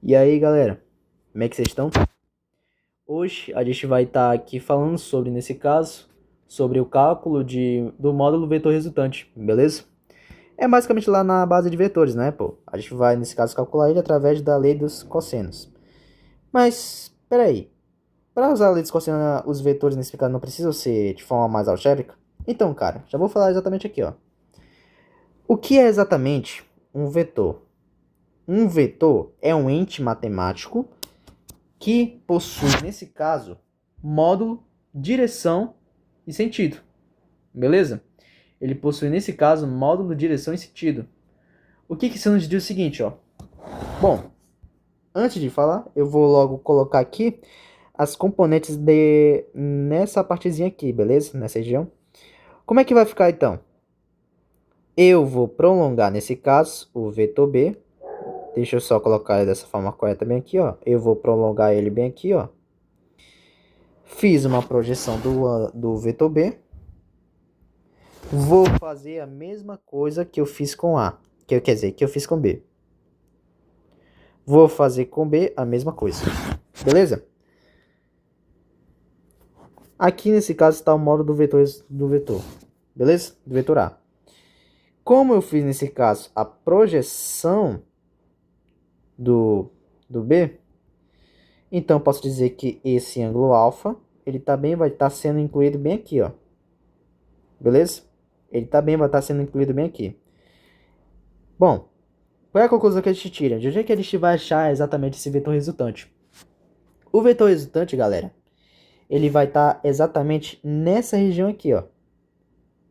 E aí, galera, como é que vocês estão? Hoje a gente vai estar aqui falando sobre, nesse caso, sobre o cálculo do módulo vetor resultante, beleza? É basicamente lá na base de vetores, né, pô? A gente vai, nesse caso, calcular ele através da lei dos cossenos. Mas, peraí, para usar a lei dos cossenos, os vetores, nesse caso, não precisam ser de forma mais algébrica? Então, cara, já vou falar exatamente aqui, ó. O que é exatamente um vetor? Um vetor é um ente matemático que possui, nesse caso, módulo, direção e sentido. Beleza? Ele possui, nesse caso, módulo, direção e sentido. O que isso nos diz o seguinte, ó. Bom, antes de falar, eu vou logo colocar aqui as componentes nessa partezinha aqui, beleza? Nessa região. Como é que vai ficar, então? Eu vou prolongar, nesse caso, o vetor B. Deixa eu só colocar ele dessa forma correta bem aqui, ó. Eu vou prolongar ele bem aqui, ó. Fiz uma projeção do vetor B. Vou fazer a mesma coisa que eu fiz com A. Quer dizer, que eu fiz com B. Vou fazer com B a mesma coisa. Beleza? Aqui nesse caso está o módulo do vetor. Beleza? Do vetor A. Como eu fiz nesse caso a projeção do B, então posso dizer que esse ângulo alfa, ele também vai estar sendo incluído bem aqui, ó. Beleza? Ele também vai estar sendo incluído bem aqui. Bom, qual é a conclusão que a gente tira? De onde é que a gente vai achar exatamente esse vetor resultante? O vetor resultante, galera, ele vai estar exatamente nessa região aqui, ó.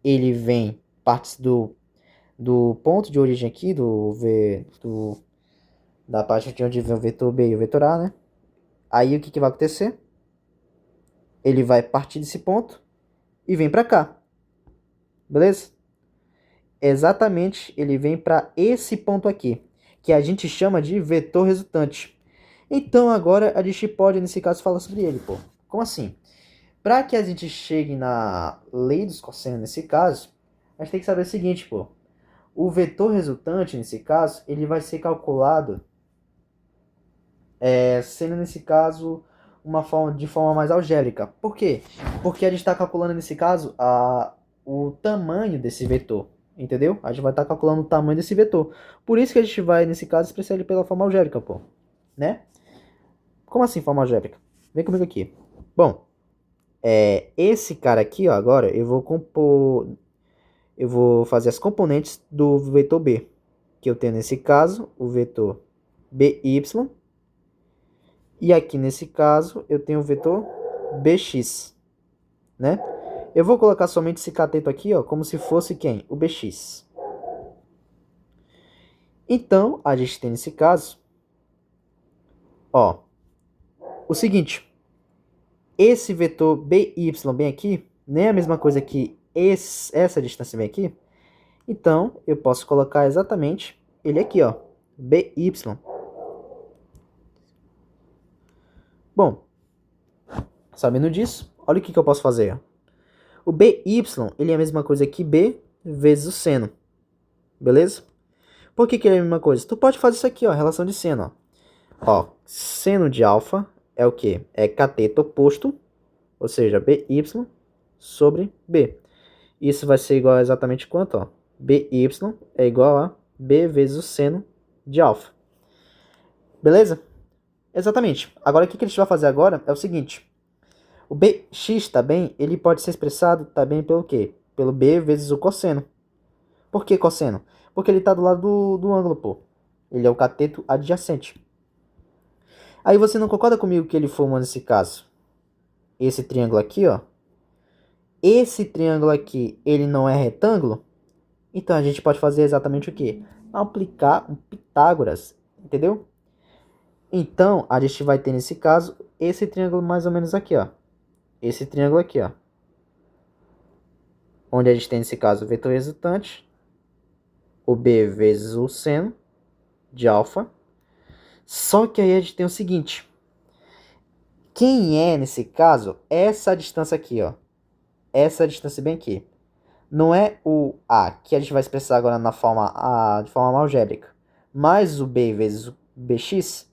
Ele vem partes do ponto de origem aqui, da parte de onde vem o vetor B e o vetor A, né? Aí o que vai acontecer? Ele vai partir desse ponto e vem para cá. Beleza? Exatamente, ele vem para esse ponto aqui, que a gente chama de vetor resultante. Então agora a gente pode, nesse caso, falar sobre ele, pô. Como assim? Para que a gente chegue na lei dos cossenos, nesse caso, a gente tem que saber o seguinte, pô. O vetor resultante, nesse caso, ele vai ser calculado sendo, nesse caso, de forma mais algébrica. Por quê? Porque a gente está calculando, nesse caso, o tamanho desse vetor. Entendeu? A gente vai estar calculando o tamanho desse vetor. Por isso que a gente vai, nesse caso, expressar ele pela forma algébrica, pô. Né? Como assim forma algébrica? Vem comigo aqui. Bom, esse cara aqui, ó, agora eu vou fazer as componentes do vetor B, que eu tenho nesse caso o vetor BY, e aqui nesse caso eu tenho o vetor BX, né? Eu vou colocar somente esse cateto aqui, ó, como se fosse quem? O BX. Então, a gente tem nesse caso, ó, o seguinte. Esse vetor BY bem aqui, nem é a mesma coisa que essa distância bem aqui. Então, eu posso colocar exatamente ele aqui, ó, BY. Bom, sabendo disso, olha o que eu posso fazer. O BY, ele é a mesma coisa que B vezes o seno. Beleza? Por que ele é a mesma coisa? Tu pode fazer isso aqui, ó, relação de seno, ó. Ó, seno de alfa é o quê? É cateto oposto, ou seja, BY sobre B. Isso vai ser igual a exatamente quanto? Ó? BY é igual a B vezes o seno de alfa. Beleza? Exatamente. Agora, o que a gente vai fazer agora é o seguinte. O BX também, ele pode ser expressado também pelo quê? Pelo B vezes o cosseno. Por que cosseno? Porque ele está do lado do ângulo, pô. Ele é o cateto adjacente. Aí você não concorda comigo que ele forma nesse caso? Esse triângulo aqui, ó. Esse triângulo aqui, ele não é retângulo? Então a gente pode fazer exatamente o quê? Aplicar um Pitágoras, entendeu? Então a gente vai ter nesse caso esse triângulo mais ou menos aqui, ó. Esse triângulo aqui, ó. Onde a gente tem nesse caso o vetor resultante, o B vezes o seno de alfa. Só que aí a gente tem o seguinte. Quem é nesse caso essa distância aqui, ó? Essa distância bem aqui. Não é o A, que a gente vai expressar agora na forma A, de forma algébrica, mais o B vezes o BX.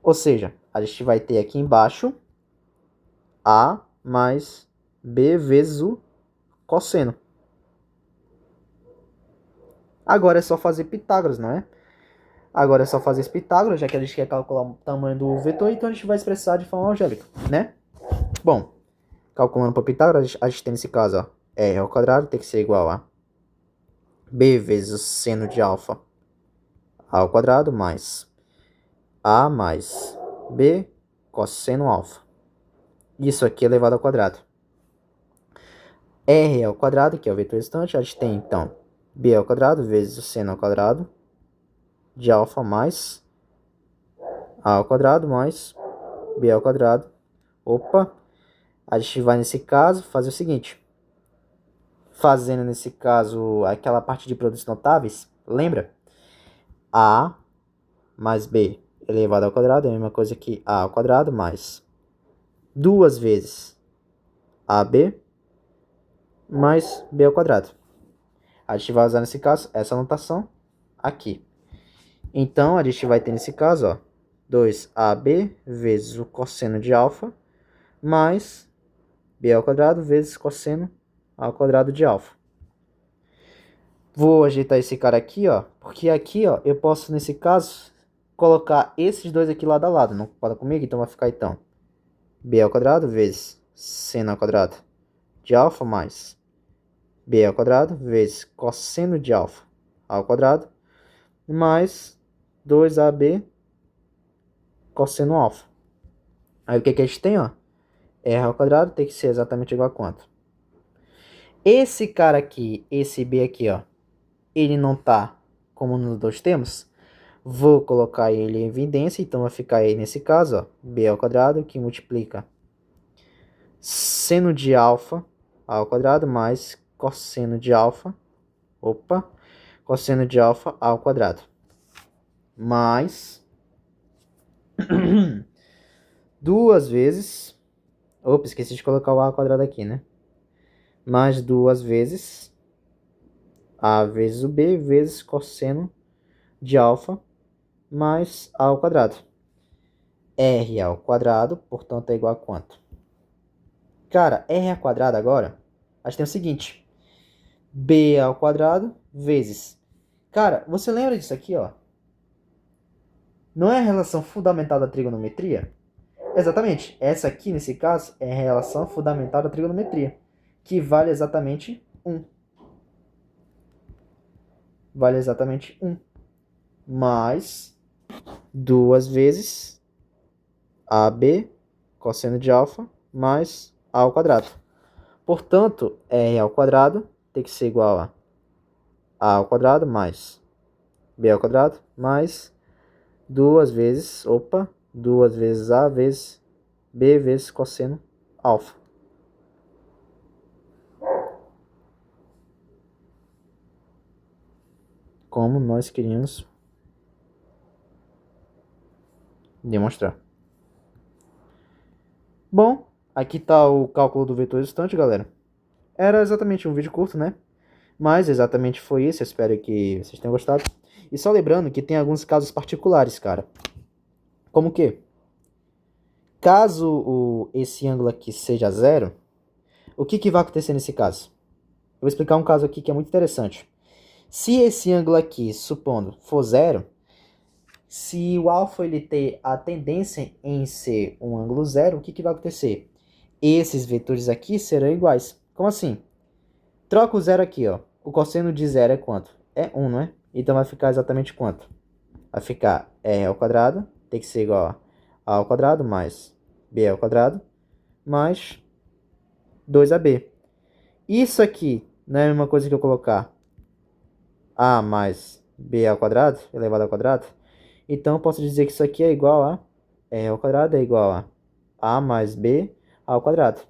Ou seja, a gente vai ter aqui embaixo A mais B vezes o cosseno. Agora é só fazer Pitágoras, não é? Agora é só fazer esse Pitágoras, já que a gente quer calcular o tamanho do vetor, então a gente vai expressar de forma algébrica, né? Bom, calculando para Pitágoras, a gente tem nesse caso, ó, r ao quadrado tem que ser igual a b vezes o seno de alfa ao quadrado mais a mais b cosseno alfa. Isso aqui é elevado ao quadrado. R ao quadrado, que é o vetor restante, a gente tem então b ao quadrado vezes o seno ao quadrado de alfa mais a ao quadrado mais b ao quadrado. Opa, a gente vai nesse caso fazer o seguinte. Fazendo nesse caso aquela parte de produtos notáveis, lembra? A mais b elevado ao quadrado é a mesma coisa que a ao quadrado mais 2 vezes ab mais b ao quadrado. A gente vai usar nesse caso essa notação aqui. Então, a gente vai ter nesse caso, ó, 2ab vezes o cosseno de alfa mais b ao quadrado vezes cosseno ao quadrado de alfa. Vou ajeitar esse cara aqui, ó, porque aqui, ó, eu posso, nesse caso, colocar esses dois aqui lado a lado. Não concorda comigo? Então vai ficar, então, b ao quadrado vezes seno ao quadrado de alfa mais b ao quadrado vezes cosseno de alfa ao quadrado mais 2ab cosseno alfa. Aí o que a gente tem, ó? R ao quadrado tem que ser exatamente igual a quanto? Esse cara aqui, esse b aqui, ó, ele não tá como nos dois temos. Vou colocar ele em evidência, então vai ficar aí nesse caso, ó, b ao quadrado que multiplica seno de alfa ao quadrado mais cosseno de alfa, opa, cosseno de alfa ao quadrado, mais 2 vezes, opa, esqueci de colocar o a ao quadrado aqui, né? Mais 2 vezes a vezes o b vezes cosseno de alfa mais a ao quadrado. R ao quadrado, portanto, é igual a quanto? Cara, r ao quadrado agora, a gente tem o seguinte, b ao quadrado vezes... Cara, você lembra disso aqui, ó? Não é a relação fundamental da trigonometria? Exatamente. Essa aqui, nesse caso, é a relação fundamental da trigonometria, que vale exatamente 1. Vale exatamente 1. Mais 2 vezes AB cosseno de alfa mais A ao quadrado. Portanto, R ao quadrado tem que ser igual a ao quadrado mais B ao quadrado mais 2 vezes, 2 vezes A vezes B vezes cosseno alfa. Como nós queríamos demonstrar. Bom, aqui está o cálculo do vetor resultante, galera. Era exatamente um vídeo curto, né? Mas exatamente foi isso, eu espero que vocês tenham gostado. E só lembrando que tem alguns casos particulares, cara. Como que? Caso esse ângulo aqui seja zero, o que vai acontecer nesse caso? Eu vou explicar um caso aqui que é muito interessante. Se esse ângulo aqui, supondo, for zero, se o alfa ele ter a tendência em ser um ângulo zero, o que vai acontecer? Esses vetores aqui serão iguais. Como assim? Troca o zero aqui, ó. O cosseno de zero é quanto? É 1, não é? Então vai ficar exatamente quanto? Vai ficar r ao quadrado, tem que ser igual a ao quadrado mais b ao quadrado mais 2ab. Isso aqui não é a mesma coisa que eu colocar a mais b ao quadrado elevado ao quadrado? Então eu posso dizer que isso aqui é igual a r ao quadrado é igual a mais b ao quadrado.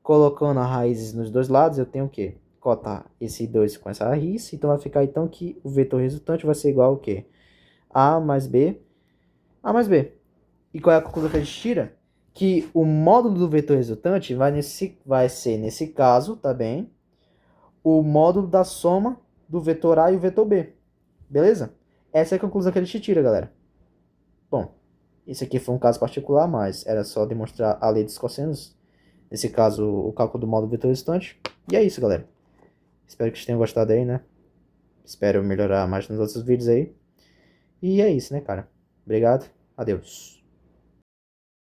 Colocando as raízes nos dois lados, eu tenho o quê? Cotar esse 2 com essa raiz. Então vai ficar então que o vetor resultante vai ser igual ao quê? A mais B. A mais B. E qual é a conclusão que a gente tira? Que o módulo do vetor resultante vai ser, nesse caso, tá bem? O módulo da soma do vetor A e o vetor B. Beleza? Essa é a conclusão que a gente tira, galera. Bom, Isso aqui foi um caso particular, mas era só demonstrar a lei dos cossenos. Nesse caso, o cálculo do módulo vetor resultante. E é isso, galera. Espero que vocês tenham gostado aí, né? Espero melhorar mais nos outros vídeos aí. E é isso, né, cara? Obrigado. Adeus.